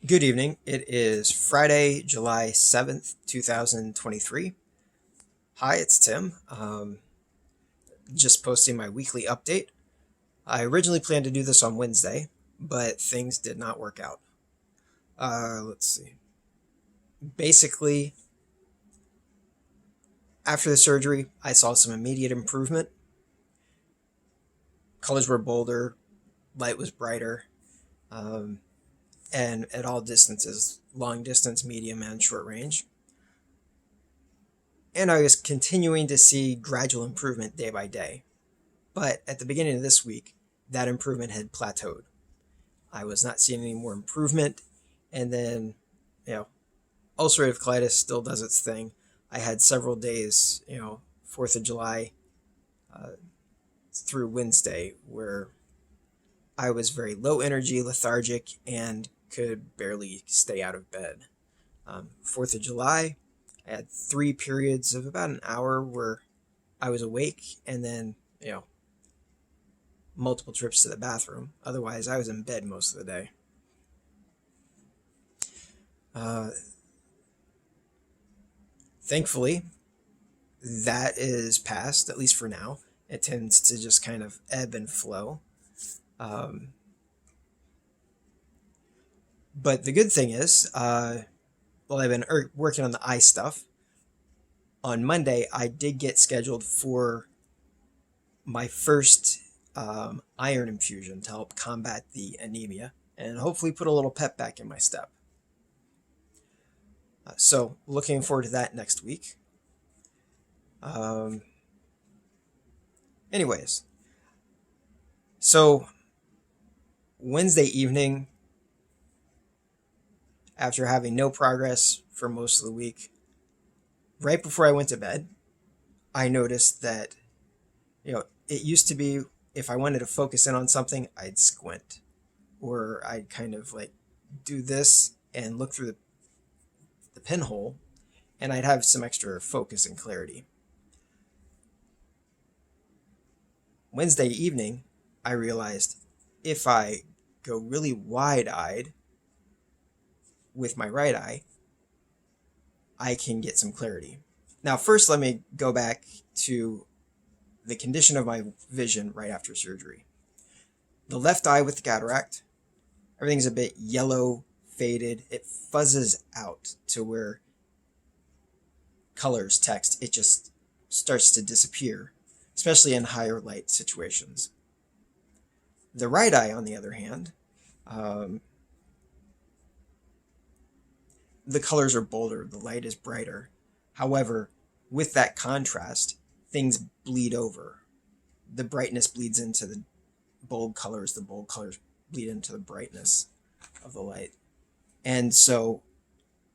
Good evening. It is Friday, July 7th, 2023. Hi, it's Tim. Just posting my weekly update. I originally planned to do this on Wednesday, but things did not work out. Let's see. Basically, after the surgery, I saw some immediate improvement. Colors were bolder, light was brighter, um, and at all distances, long distance, medium, and short range. And I was continuing to see gradual improvement day by day. But at the beginning of this week, that improvement had plateaued. I was not seeing any more improvement. And then, you know, ulcerative colitis still does its thing. I had several days, 4th of July uh, through Wednesday, where I was very low energy, lethargic, and could barely stay out of bed. 4th of July, I had 3 periods of about an hour where I was awake, and then, multiple trips to the bathroom. Otherwise, I was in bed most of the day. Uh, Thankfully, that is past, at least for now. It tends to just kind of ebb and flow. Um, but the good thing is, I've been working on the eye stuff. On Monday, I did get scheduled for my first iron infusion to help combat the anemia and hopefully put a little pep back in my step. So looking forward to that next week. Um, Anyways, so Wednesday evening, after having no progress for most of the week, right before I went to bed, I noticed that, it used to be if I wanted to focus in on something, I'd squint, or I'd kind of like do this and look through the pinhole, and I'd have some extra focus and clarity. Wednesday evening, I realized if I go really wide eyed with my right eye, I can get some clarity. Now, first, let me go back to the condition of my vision right after surgery. The left eye with the cataract, everything's a bit yellow, faded. It fuzzes out to where colors, text, it just starts to disappear, especially in higher light situations. The right eye, on the other hand, the colors are bolder, the light is brighter. However, with that contrast, things bleed over. The brightness bleeds into the bold colors bleed into the brightness of the light. And so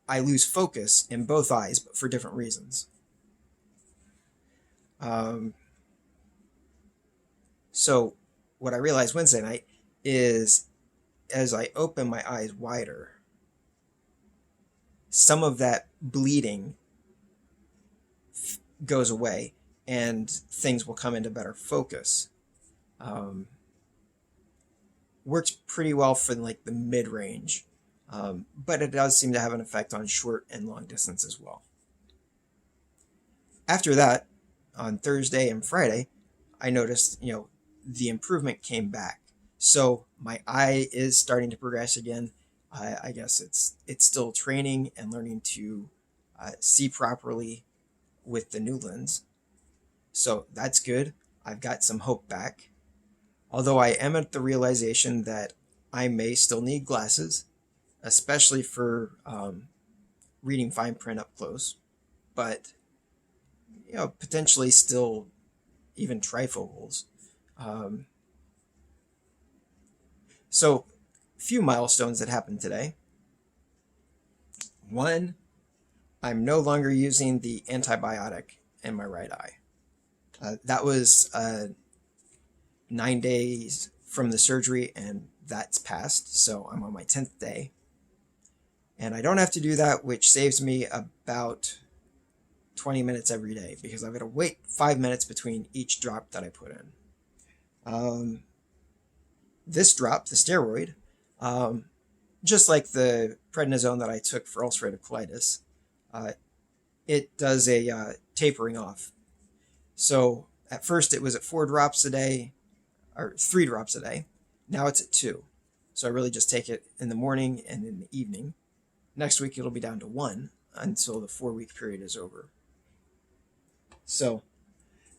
I lose focus in both eyes, but for different reasons. So what I realized Wednesday night is as I open my eyes wider, some of that bleeding goes away and things will come into better focus. Works pretty well for like the mid-range, but it does seem to have an effect on short and long distance as well. After that, on Thursday and Friday, I noticed, the improvement came back. So my eye is starting to progress again. I guess it's still training and learning to see properly with the new lens. So that's good. I've got some hope back. Although I am at the realization that I may still need glasses, especially for reading fine print up close. But, potentially still even trifocals. So, a few milestones that happened today. One, I'm no longer using the antibiotic in my right eye. That was 9 days from the surgery, and that's passed, so I'm on my 10th day. And I don't have to do that, which saves me about 20 minutes every day, because I've got to wait 5 minutes between each drop that I put in. This drop, the steroid, just like the prednisone that I took for ulcerative colitis, uh, it does a tapering off. So at first it was at 4 drops a day, or 3 drops a day. Now it's at 2. So I really just take it in the morning and in the evening. Next week it'll be down to 1 until the 4-week period is over. So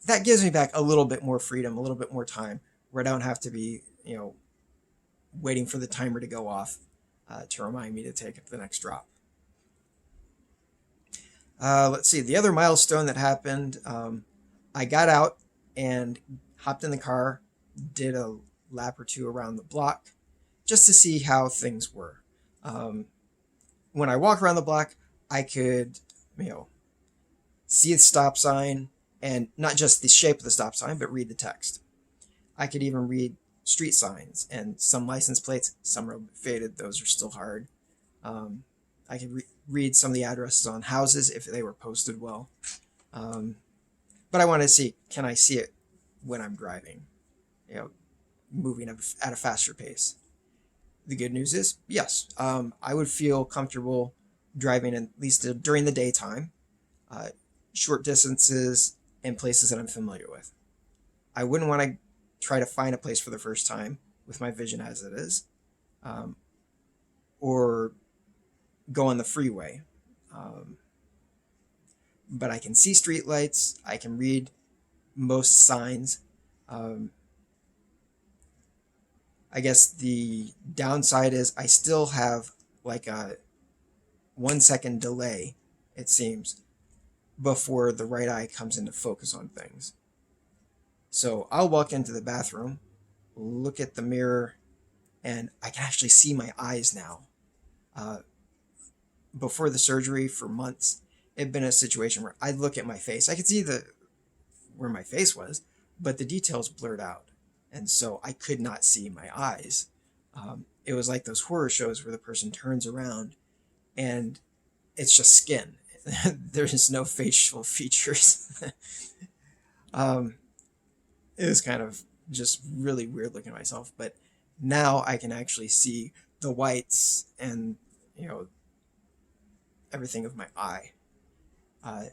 that gives me back a little bit more freedom, a little bit more time, where I don't have to be, waiting for the timer to go off to remind me to take the next drop. Let's see, the other milestone that happened, I got out and hopped in the car, did a lap or two around the block just to see how things were. When I walk around the block, I could, see the stop sign, and not just the shape of the stop sign, but read the text. I could even read street signs and some license plates. Some are faded; those are still hard. I could read some of the addresses on houses if they were posted well. But I want to see, can I see it when I'm driving? Moving at a faster pace. The good news is, yes, I would feel comfortable driving at least during the daytime, short distances, in places that I'm familiar with. I wouldn't want to try to find a place for the first time with my vision as it is, or go on the freeway. But I can see street lights. I can read most signs. I guess the downside is I still have like a 1 second delay, it seems, before the right eye comes into focus on things. So I'll walk into the bathroom, look at the mirror, and I can actually see my eyes now. Before the surgery, for months, it had been a situation where I'd look at my face. I could see where my face was, but the details blurred out. And so I could not see my eyes. It was like those horror shows where the person turns around and it's just skin. There's no facial features. It was kind of just really weird looking at myself. But now I can actually see the whites and, everything of my eye. I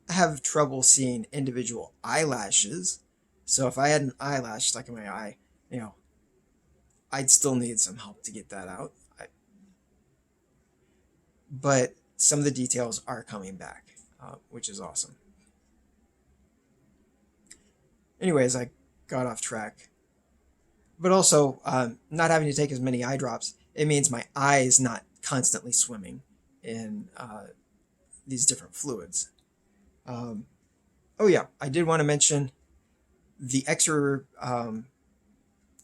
have trouble seeing individual eyelashes. So if I had an eyelash stuck in my eye, I'd still need some help to get that out. But some of the details are coming back, which is awesome. Anyways, I got off track. But also, not having to take as many eye drops, it means my eye is not constantly swimming in these different fluids. Oh yeah, I did want to mention the extra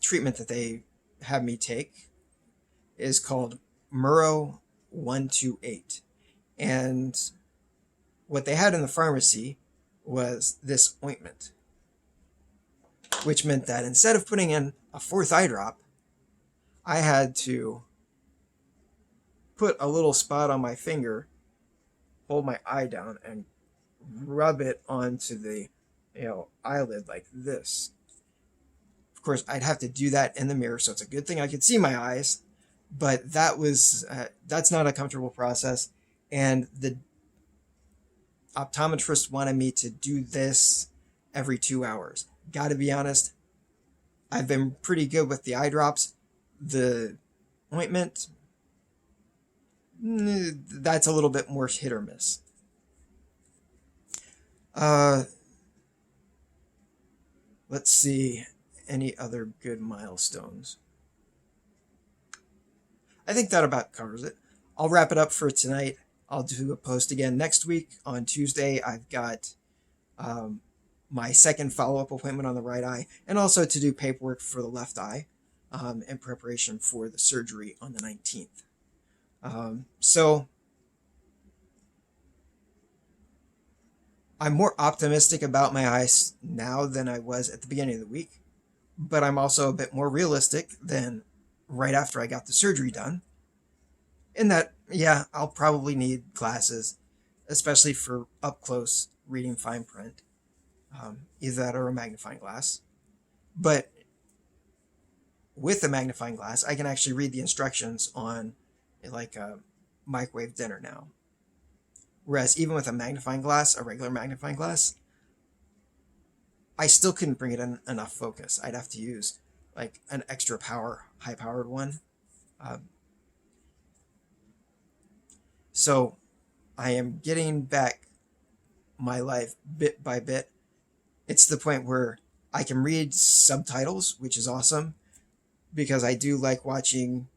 treatment that they have me take is called Muro 128. And what they had in the pharmacy was this ointment, which meant that instead of putting in a 4th eye drop, I had to put a little spot on my finger, hold my eye down, and rub it onto the eyelid like this. Of course, I'd have to do that in the mirror, so it's a good thing I could see my eyes, but that's not a comfortable process, and the optometrist wanted me to do this every 2 hours. Gotta be honest, I've been pretty good with the eye drops. The ointment, that's a little bit more hit or miss. Let's see, any other good milestones? I think that about covers it. I'll wrap it up for tonight. I'll do a post again next week. On Tuesday, I've got my second follow-up appointment on the right eye, and also to do paperwork for the left eye in preparation for the surgery on the 19th. So I'm more optimistic about my eyes now than I was at the beginning of the week, but I'm also a bit more realistic than right after I got the surgery done. In that, yeah, I'll probably need glasses, especially for up close reading fine print, either that or a magnifying glass. But with a magnifying glass, I can actually read the instructions on like a microwave dinner now. Whereas even with a magnifying glass, a regular magnifying glass, I still couldn't bring it in enough focus. I'd have to use like an extra power, high powered one. Um, so I am getting back my life bit by bit. It's the point where I can read subtitles, which is awesome because I do like watching,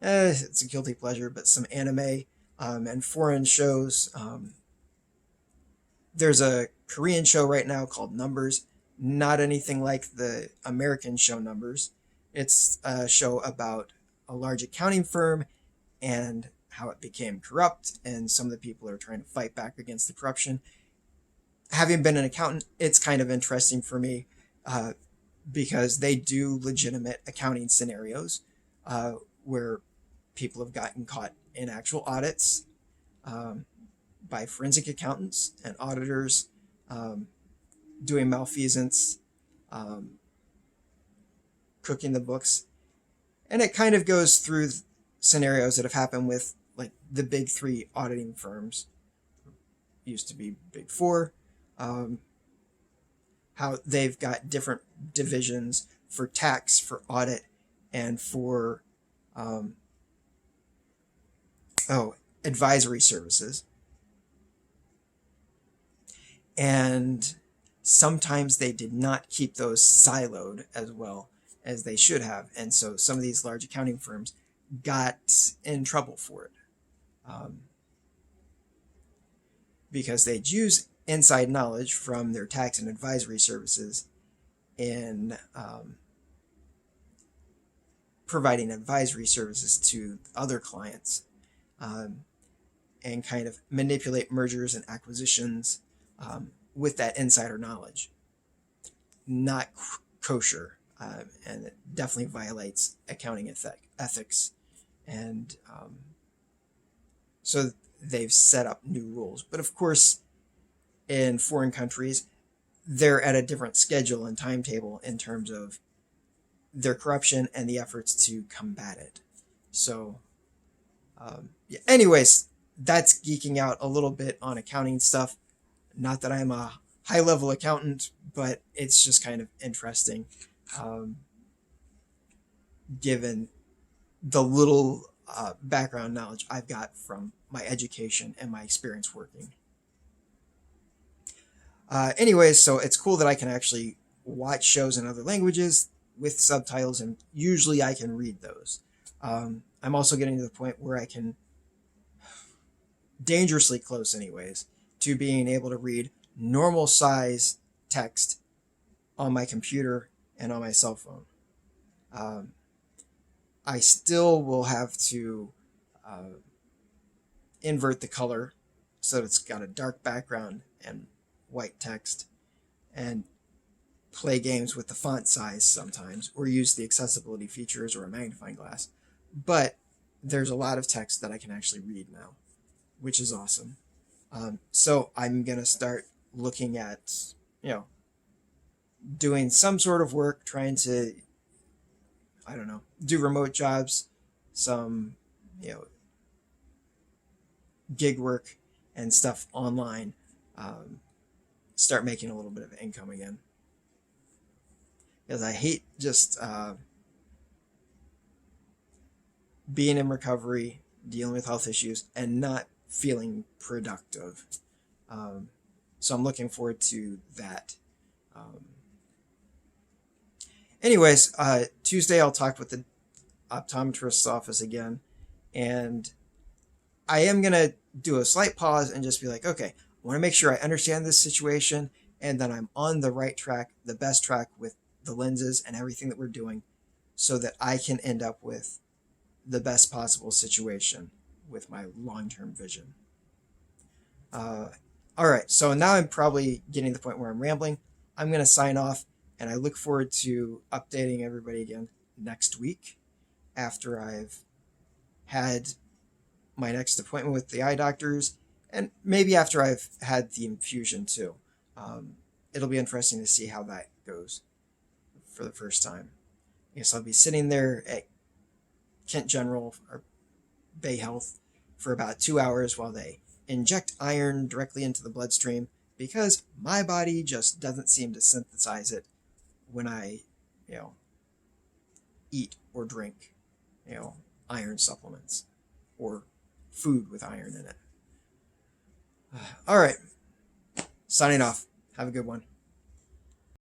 it's a guilty pleasure, but some anime and foreign shows. There's a Korean show right now called Numbers, not anything like the American show Numbers. It's a show about a large accounting firm and how it became corrupt, and some of the people are trying to fight back against the corruption. Having been an accountant, it's kind of interesting for me because they do legitimate accounting scenarios where people have gotten caught in actual audits by forensic accountants and auditors doing malfeasance, cooking the books. And it kind of goes through scenarios that have happened with like the big three auditing firms, used to be big four, how they've got different divisions for tax, for audit, and for advisory services. And sometimes they did not keep those siloed as well as they should have. And so some of these large accounting firms got in trouble for it because they'd use inside knowledge from their tax and advisory services in providing advisory services to other clients and kind of manipulate mergers and acquisitions with that insider knowledge. Not kosher, and it definitely violates accounting ethics. And so they've set up new rules. But of course, in foreign countries, they're at a different schedule and timetable in terms of their corruption and the efforts to combat it. So, yeah. Anyways, that's geeking out a little bit on accounting stuff. Not that I'm a high-level accountant, but it's just kind of interesting, given the little background knowledge I've got from my education and my experience working. Anyways, so it's cool that I can actually watch shows in other languages with subtitles, and usually I can read those. I'm also getting to the point where I can, dangerously close anyways, to being able to read normal size text on my computer and on my cell phone. I still will have to invert the color so that it's got a dark background and white text, and play games with the font size sometimes, or use the accessibility features or a magnifying glass. But there's a lot of text that I can actually read now, which is awesome. So I'm going to start looking at, doing some sort of work, trying to, do remote jobs, some, gig work and stuff online. Start making a little bit of income again. Because I hate just being in recovery, dealing with health issues, and not feeling productive. So I'm looking forward to that. Anyways, Tuesday I'll talk with the optometrist's office again, and I am going to do a slight pause and just be like, okay, I want to make sure I understand this situation and that I'm on the right track, the best track with the lenses and everything that we're doing, so that I can end up with the best possible situation with my long-term vision. All right, so now I'm probably getting to the point where I'm rambling. I'm going to sign off, and I look forward to updating everybody again next week after I've had my next appointment with the eye doctors, and maybe after I've had the infusion too. It'll be interesting to see how that goes for the first time. I guess I'll be sitting there at Kent General or Bay Health for about 2 hours while they inject iron directly into the bloodstream because my body just doesn't seem to synthesize it when I, you know, eat or drink, you know, iron supplements or food with iron in it. All right, signing off. Have a good one.